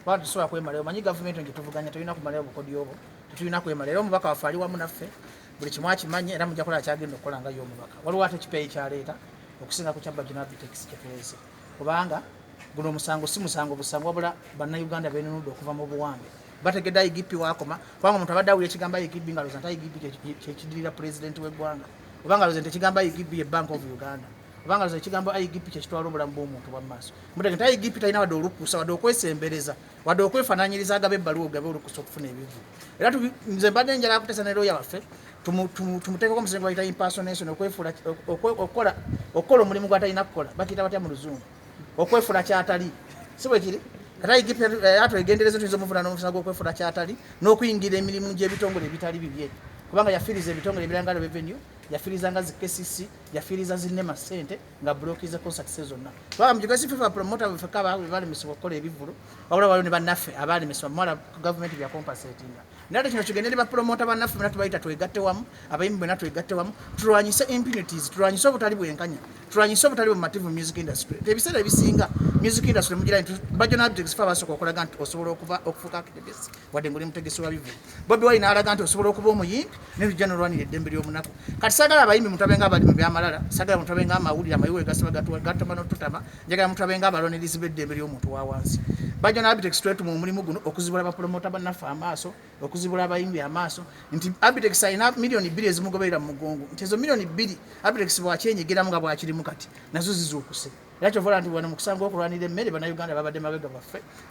Bantu tusobola kwemala omanyi gavumenti nje tuvuganya tulina kumala obukodi obwo tulina kwemala era omubaka waffe ali wamu naffe buli kimu akimanye era mujja kola kyagenda okukola nga y'omubaka waliwo ate ekipeeyi kyaleeta okusinga ku kya Bajjo Abtex kyetuweese kubanga guno omusango si musango busango wabula bannayuganda beenunudde okuva mu buwambe bategedde IGP wakoma kubanga omuntu abadde awulira ekigambo IGP nga looza nti IGP kyekidirira pulezidenti w'eggwanga obanga looza nti ekigambo IGP ye Bank of Uganda obanga looza ekigambo IGP kyekitwala obulamu bw'omuntu bw'amaaso mutege nti IGP talina wadde olukusa wadde okwesembereza wadde okwefaananyiriza agabe ebbaluwa ogabe olukusa okufuna ebivvulu era nze mbadde njala kuteesa ne looya waffe tumuteekeko omusengo bayita impersonation okukola omulimu gw'atalina kukola bakiyita batya mu luzungu okwefuula kyatali si bwe kiri kati IGP atwegendereza tuyinza omuvuna n'omusango gw'okwefuula kyatali n'okuyingira emirimu gy'ebitongole ebitali bibye kubanga yafiiriza ebitongole ebiranga revenue yafiiriza nga zi KCC yafiiriza zinnema ssente nga bulokiza konsakise zonna kubanga mugigasi fifa promota bafeka balemesebwa okukola ebivvulu wabula waliwo ne bannaffe abalemesebwa mumala gavumenti bya compensatinga naye kino kigende ne bapromota bannaffe bena tubayita twegatte wamu abayimbi bena twegatte wamu tulwanyise impunities tulwanyise obutali bwenkanya tulwanyise obutali bumativu mu music industry ebiseera ebisinga music industry mugira nti Bajjo Abtex fa basooka okulaga nti osobola okufuuka akitegesi wadde ng'oli mutegesi wa bivvulu Bobi Wine n'alaga nti osobola okuba omuyimbi netujja n'olwanira eddembe ly'omunaku kati sagala abayimbi mutabenga abali mu byamalala sagala mutabenga amawulire amayiwe gatama n'otutama njagala mutabenga abalonerizi b'eddembe ly'omuntu wa wansi Bajjo Abtex twetuma omulimu guno okuzibula bapromota bannaffe amaaso okuzibula abayimbi amaaso nti Abtex alina miliyoni 2 ezimugoberera mu mugongo nti ezo miliyoni 2 Abtex bwakyenyigiramu nga bwakirimu kati nazo zizuukuse era kyovola nti wano mu kusango okulwanira emmere bannayuganda babadde mabega baffe